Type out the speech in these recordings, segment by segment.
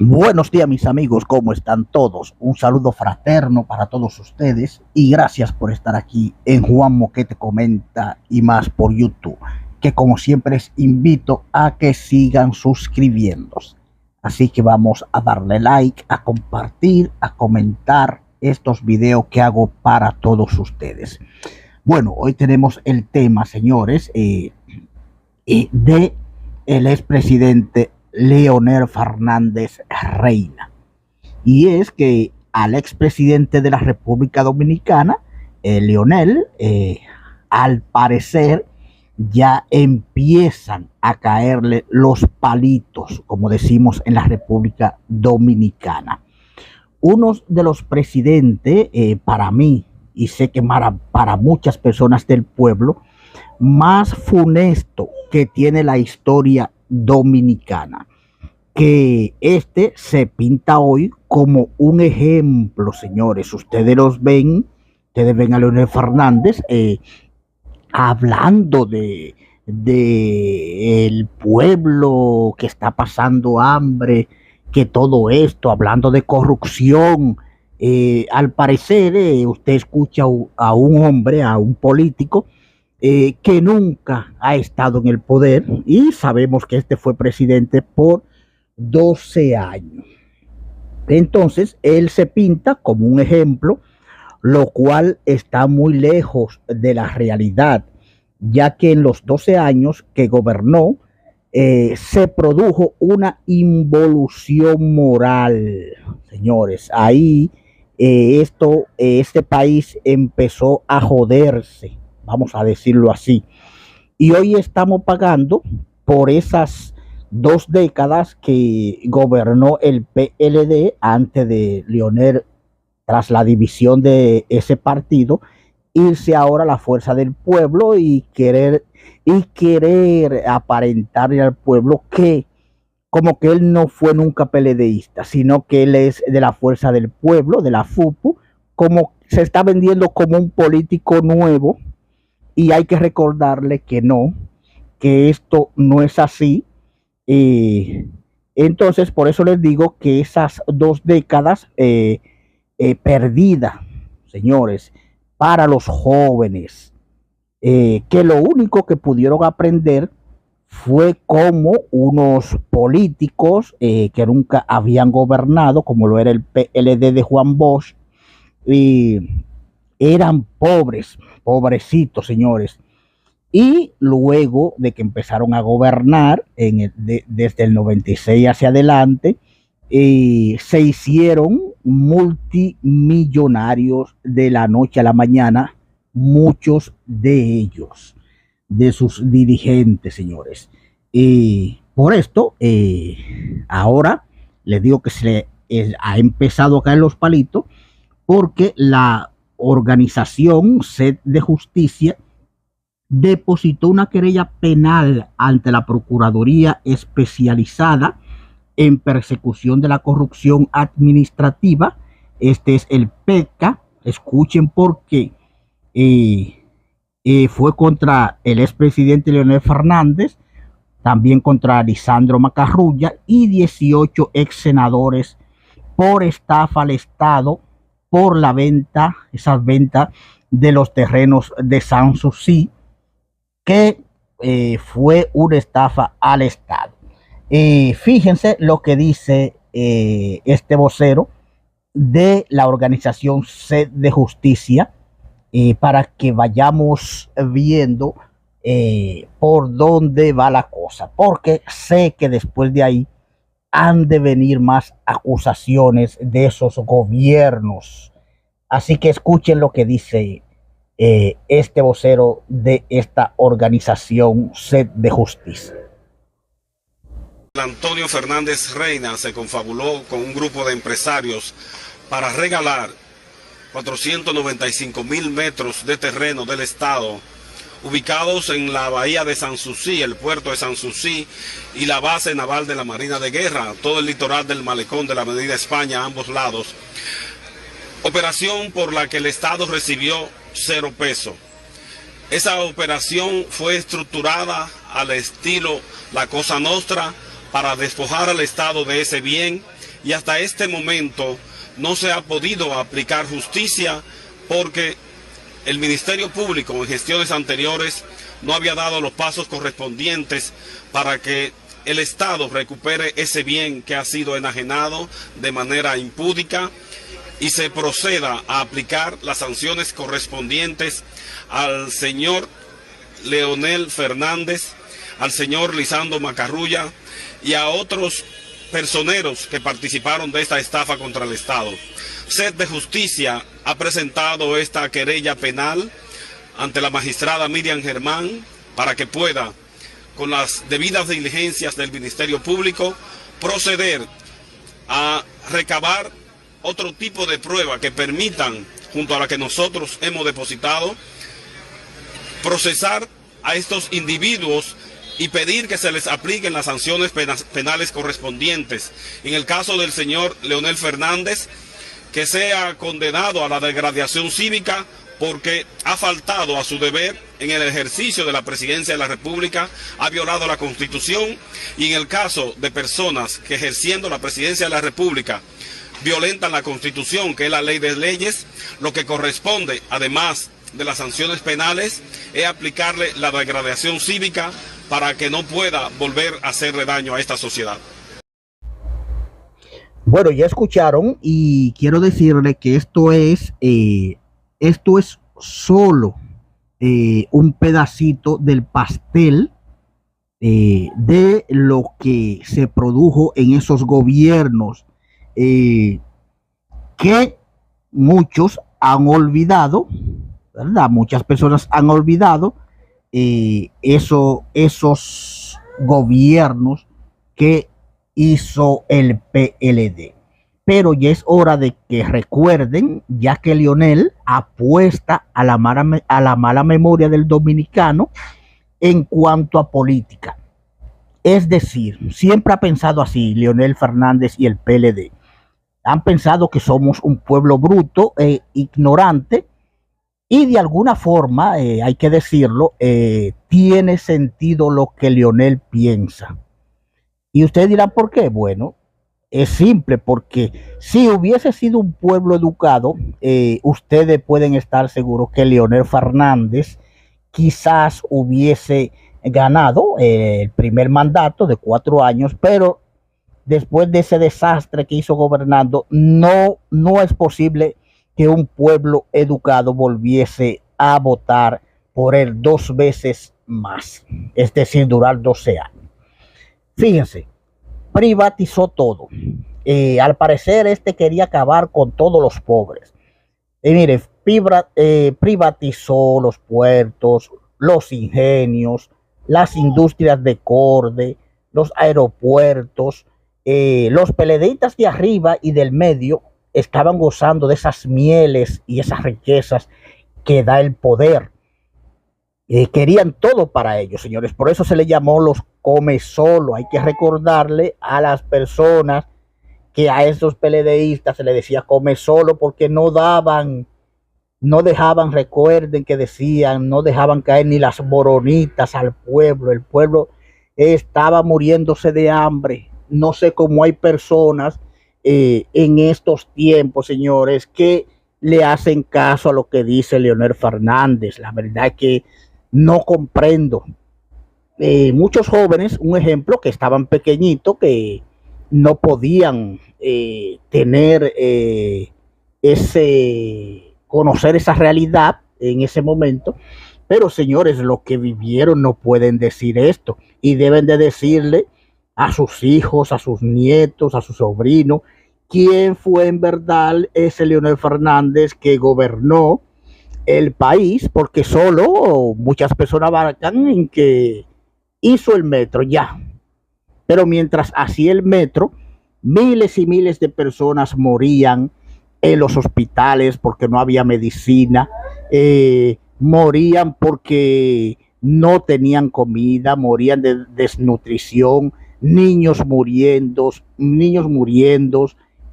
Buenos días mis amigos, ¿cómo están todos? Un saludo fraterno para todos ustedes y gracias por estar aquí en Juan Moquete Comenta y más por YouTube, que como siempre les invito a que sigan suscribiéndose. Así que vamos a darle like, a compartir, a comentar estos videos que hago para todos ustedes. Bueno, hoy tenemos el tema, señores, de el expresidente Leonel Fernández Reina. Y es que al expresidente de la República Dominicana, Leonel, al parecer ya empiezan a caerle los palitos, como decimos en la República Dominicana. Uno de los presidentes, para mí, y sé que para muchas personas del pueblo, más funesto que tiene la historia dominicana, que este se pinta hoy como un ejemplo, señores. Ustedes ven a Leonel Fernández hablando de el pueblo que está pasando hambre, que todo esto, hablando de corrupción. Al parecer, usted escucha a un hombre, a un político, que nunca ha estado en el poder, y sabemos que este fue presidente por 12 años. Entonces, él se pinta como un ejemplo, lo cual está muy lejos de la realidad, ya que en los 12 años que gobernó, se produjo una involución moral, señores. Ahí este país empezó a joderse, vamos a decirlo así. Y hoy estamos pagando por esas 2 décadas que gobernó el PLD antes de Leonel, tras la división de ese partido, irse ahora a la fuerza del pueblo y querer aparentarle al pueblo que como que él no fue nunca PLDista, sino que él es de la fuerza del pueblo, de la FUPU, como se está vendiendo como un político nuevo. Y hay que recordarle que no, que esto no es así. Entonces, por eso les digo que esas 2 décadas perdidas, señores, para los jóvenes, que lo único que pudieron aprender fue como unos políticos que nunca habían gobernado, como lo era el PLD de Juan Bosch, y eran pobres, pobrecitos, señores. Y luego de que empezaron a gobernar desde el 96 hacia adelante, se hicieron multimillonarios de la noche a la mañana, muchos de ellos, de sus dirigentes, señores. Y por esto, ahora les digo que ha empezado a caer los palitos, porque la organización Sed de Justicia depositó una querella penal ante la Procuraduría Especializada en Persecución de la Corrupción Administrativa. Este es el PECA. Escuchen por qué. Fue contra el expresidente Leonel Fernández, también contra Lisandro Macarrulla y 18 ex senadores por estafa al Estado, por esas ventas de los terrenos de Sanssouci, que fue una estafa al Estado. Fíjense lo que dice este vocero de la organización Sed de Justicia, para que vayamos viendo por dónde va la cosa, porque sé que después de ahí han de venir más acusaciones de esos gobiernos. Así que escuchen lo que dice este vocero de esta organización Sed de Justicia. Antonio Fernández Reina se confabuló con un grupo de empresarios para regalar 495,000 metros de terreno del Estado, ubicados en la bahía de Sanssouci, el puerto de Sanssouci y la base naval de la Marina de Guerra, todo el litoral del malecón de la Avenida España a ambos lados. Operación por la que el Estado recibió 0 pesos. Esa operación fue estructurada al estilo La Cosa Nostra para despojar al Estado de ese bien y hasta este momento no se ha podido aplicar justicia porque el Ministerio Público en gestiones anteriores no había dado los pasos correspondientes para que el Estado recupere ese bien que ha sido enajenado de manera impúdica y se proceda a aplicar las sanciones correspondientes al señor Leonel Fernández, al señor Lisandro Macarrulla y a otros personeros que participaron de esta estafa contra el Estado. Sed de Justicia ha presentado esta querella penal ante la magistrada Miriam Germán para que pueda, con las debidas diligencias del Ministerio Público, proceder a recabar otro tipo de prueba que permitan, junto a la que nosotros hemos depositado, procesar a estos individuos y pedir que se les apliquen las sanciones penales correspondientes. En el caso del señor Leonel Fernández, que sea condenado a la degradación cívica porque ha faltado a su deber en el ejercicio de la presidencia de la República, ha violado la Constitución, y en el caso de personas que ejerciendo la presidencia de la República violentan la Constitución, que es la ley de leyes, lo que corresponde, además de las sanciones penales, es aplicarle la degradación cívica para que no pueda volver a hacerle daño a esta sociedad. Bueno, ya escucharon y quiero decirle que esto es solo un pedacito del pastel de lo que se produjo en esos gobiernos que muchos han olvidado, ¿verdad? Muchas personas han olvidado esos gobiernos que hizo el PLD. Pero ya es hora de que recuerden, ya que Leonel apuesta a la mala memoria del dominicano en cuanto a política. Es decir, siempre ha pensado así Leonel Fernández y el PLD. Han pensado que somos un pueblo bruto e ignorante, y de alguna forma, hay que decirlo, tiene sentido lo que Leonel piensa. Y usted dirá, ¿por qué? Bueno, es simple, porque si hubiese sido un pueblo educado, ustedes pueden estar seguros que Leonel Fernández quizás hubiese ganado el primer mandato de 4 años, pero después de ese desastre que hizo gobernando, no es posible que un pueblo educado volviese a votar por él 2 veces más, es decir, durar 12 años. Fíjense, privatizó todo. Al parecer quería acabar con todos los pobres. Mire, privatizó los puertos, los ingenios, las industrias de corte, los aeropuertos. Los PLDistas de arriba y del medio estaban gozando de esas mieles y esas riquezas que da el poder. Querían todo para ellos, señores. Por eso se le llamó los come solo. Hay que recordarle a las personas que a esos PLDistas se les decía come solo porque no dejaban, recuerden que decían, no dejaban caer ni las moronitas al pueblo. El pueblo estaba muriéndose de hambre. No sé cómo hay personas en estos tiempos, señores, que le hacen caso a lo que dice Leonel Fernández. La verdad es que no comprendo. Muchos jóvenes, un ejemplo, que estaban pequeñitos, que no podían conocer esa realidad en ese momento. Pero, señores, los que vivieron no pueden decir esto, y deben de decirle a sus hijos, a sus nietos, a sus sobrinos, quién fue en verdad ese Leonel Fernández que gobernó el país, porque solo muchas personas abarcan en que hizo el metro ya. Pero mientras hacía el metro, miles y miles de personas morían en los hospitales porque no había medicina, morían porque no tenían comida, morían de desnutrición, niños muriendo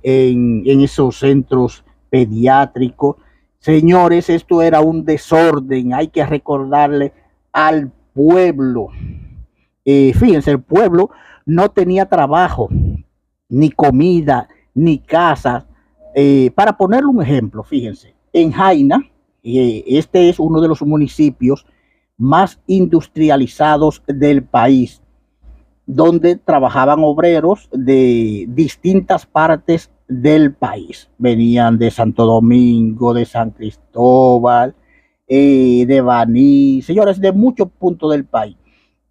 en esos centros pediátricos. Señores, esto era un desorden. Hay que recordarle al pueblo. Fíjense, el pueblo no tenía trabajo, ni comida, ni casas. Para ponerle un ejemplo, fíjense, en Jaina, este es uno de los municipios más industrializados del país, donde trabajaban obreros de distintas partes del país. Venían de Santo Domingo, de San Cristóbal, de Baní, señores, de muchos puntos del país.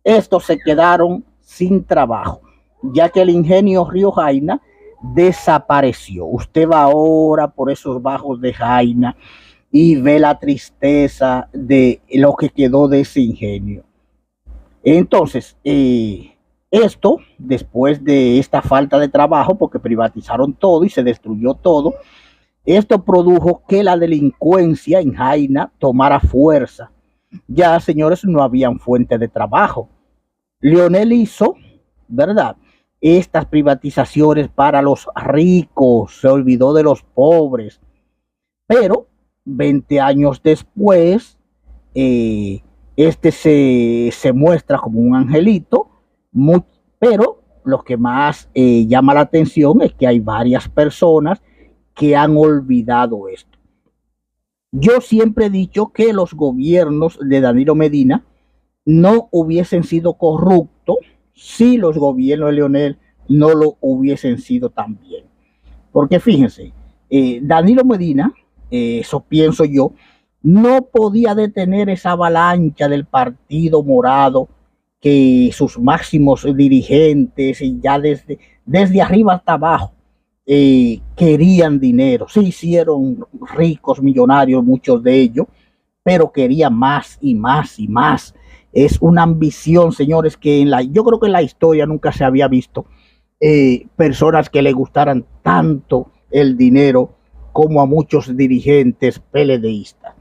Estos se quedaron sin trabajo, ya que el ingenio Río Jaina desapareció. Usted va ahora por esos bajos de Jaina y ve la tristeza de lo que quedó de ese ingenio. Entonces, esto, después de esta falta de trabajo, porque privatizaron todo y se destruyó todo, esto produjo que la delincuencia en Jaina tomara fuerza. Ya, señores, no habían fuente de trabajo. Leonel hizo, ¿verdad?, estas privatizaciones para los ricos, se olvidó de los pobres. Pero 20 años después, este se muestra como un angelito, pero lo que más llama la atención es que hay varias personas que han olvidado esto. Yo siempre he dicho que los gobiernos de Danilo Medina no hubiesen sido corruptos si los gobiernos de Leonel no lo hubiesen sido también. Porque fíjense, Danilo Medina, eso pienso yo, no podía detener esa avalancha del Partido Morado, que sus máximos dirigentes y ya desde arriba hasta abajo querían dinero. Se hicieron ricos, millonarios, muchos de ellos, pero querían más y más y más. Es una ambición, señores, que yo creo que en la historia nunca se había visto personas que le gustaran tanto el dinero como a muchos dirigentes PLDistas,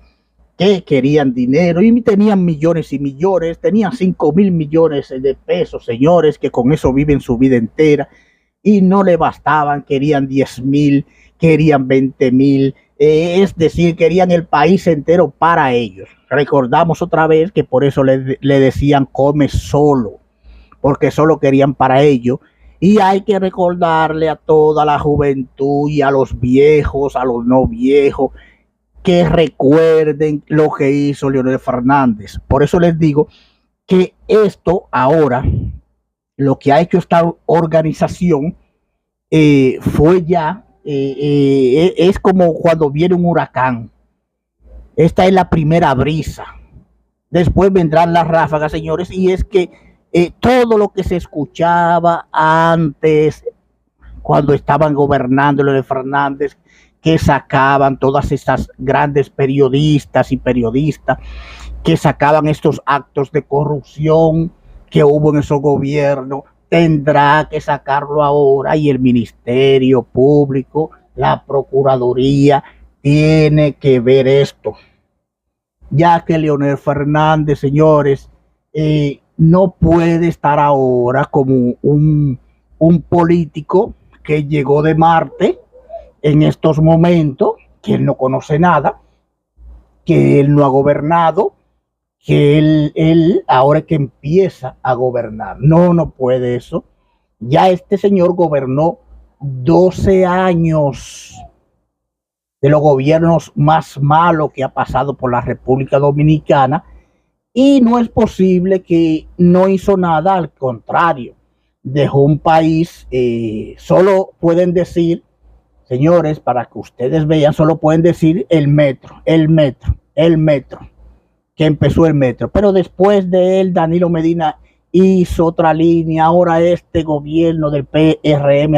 que querían dinero y tenían millones y millones, tenían 5,000 millones de pesos, señores, que con eso viven su vida entera y no le bastaban, querían 10,000, querían 20,000, es decir, querían el país entero para ellos. Recordamos otra vez que por eso le decían come solo, porque solo querían para ellos. Y hay que recordarle a toda la juventud y a los viejos, a los no viejos, que recuerden lo que hizo Leonel Fernández. Por eso les digo que esto ahora, lo que ha hecho esta organización, fue ya, es como cuando viene un huracán. Esta es la primera brisa. Después vendrán las ráfagas, señores, y es que todo lo que se escuchaba antes, cuando estaban gobernando Leonel Fernández, que sacaban todas estas grandes periodistas y periodistas, que sacaban estos actos de corrupción que hubo en esos gobiernos, tendrá que sacarlo ahora, y el Ministerio Público, la Procuraduría, tiene que ver esto, ya que Leonel Fernández, señores, no puede estar ahora como un político que llegó de Marte en estos momentos, que él no conoce nada, que él no ha gobernado, que él ahora es que empieza a gobernar. No puede eso. Ya este señor gobernó 12 años, de los gobiernos más malos que ha pasado por la República Dominicana, y no es posible que no hizo nada, al contrario, dejó un país, solo pueden decir, señores, para que ustedes vean, solo pueden decir el metro, que empezó el metro, pero después de él, Danilo Medina hizo otra línea, ahora este gobierno del PRM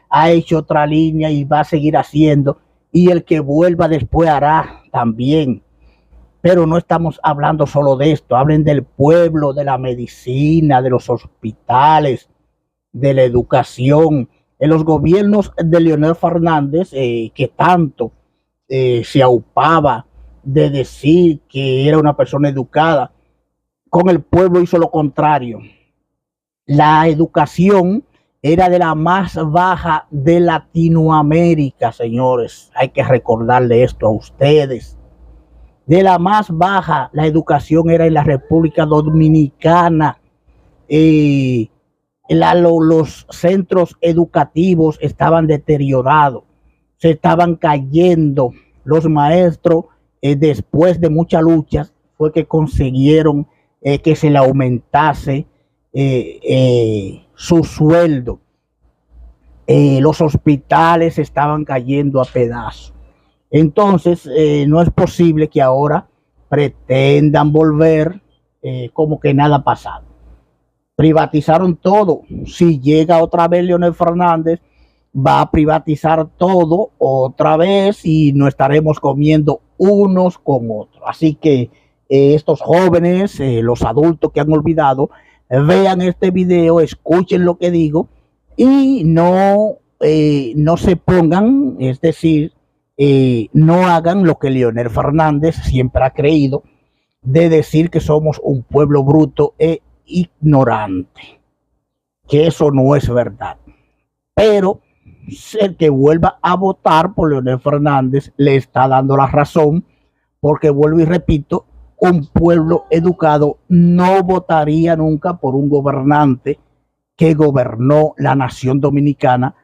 ha hecho otra línea y va a seguir haciendo, y el que vuelva después hará también. Pero no estamos hablando solo de esto, hablen del pueblo, de la medicina, de los hospitales, de la educación. En los gobiernos de Leonel Fernández, que tanto se aupaba de decir que era una persona educada, con el pueblo hizo lo contrario. La educación era de la más baja de Latinoamérica, señores. Hay que recordarle esto a ustedes. De la más baja, la educación era en la República Dominicana. los centros educativos estaban deteriorados, se estaban cayendo. Los maestros, después de muchas luchas, fue que consiguieron que se le aumentase su sueldo. Los hospitales estaban cayendo a pedazos. Entonces, no es posible que ahora pretendan volver como que nada ha pasado. Privatizaron todo. Si llega otra vez Leonel Fernández, va a privatizar todo otra vez y nos estaremos comiendo unos con otros. Así que estos jóvenes, los adultos que han olvidado, vean este video, escuchen lo que digo y no se pongan, es decir, no hagan lo que Leonel Fernández siempre ha creído, de decir que somos un pueblo bruto e ignorante, que eso no es verdad. Pero el que vuelva a votar por Leonel Fernández le está dando la razón, porque vuelvo y repito, un pueblo educado no votaría nunca por un gobernante que gobernó la nación dominicana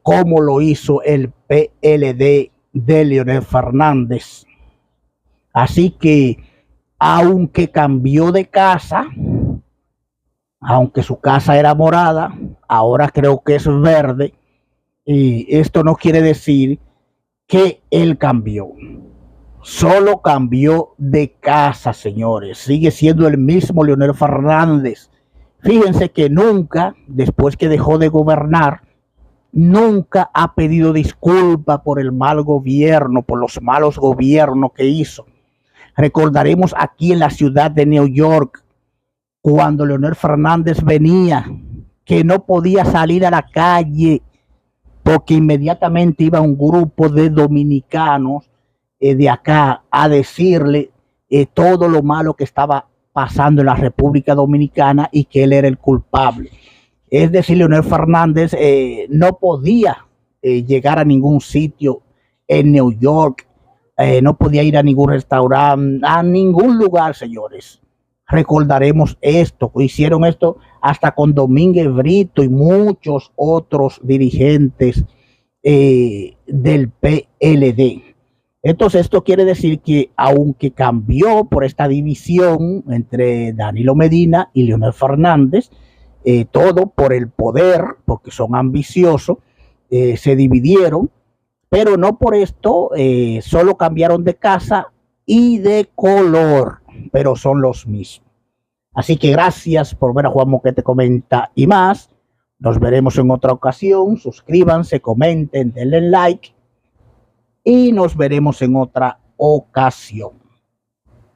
como lo hizo el PLD de Leonel Fernández. Así que aunque cambió de casa, aunque su casa era morada, ahora creo que es verde, y esto no quiere decir que él cambió. Solo cambió de casa, señores. Sigue siendo el mismo Leonel Fernández. Fíjense que nunca, después que dejó de gobernar, nunca ha pedido disculpa por el mal gobierno, por los malos gobiernos que hizo. Recordaremos aquí en la ciudad de New York, cuando Leonel Fernández venía, que no podía salir a la calle porque inmediatamente iba un grupo de dominicanos de acá a decirle todo lo malo que estaba pasando en la República Dominicana y que él era el culpable. Es decir, Leonel Fernández no podía llegar a ningún sitio en New York, no podía ir a ningún restaurante, a ningún lugar, señores. Recordaremos esto, hicieron esto hasta con Domínguez Brito y muchos otros dirigentes del PLD. Entonces esto quiere decir que aunque cambió por esta división entre Danilo Medina y Leonel Fernández, todo por el poder, porque son ambiciosos, se dividieron, pero no por esto, solo cambiaron de casa y de color, pero son los mismos. Así que gracias por ver a Juan Moquete Comenta y más. Nos veremos en otra ocasión. Suscríbanse, comenten, denle like y nos veremos en otra ocasión.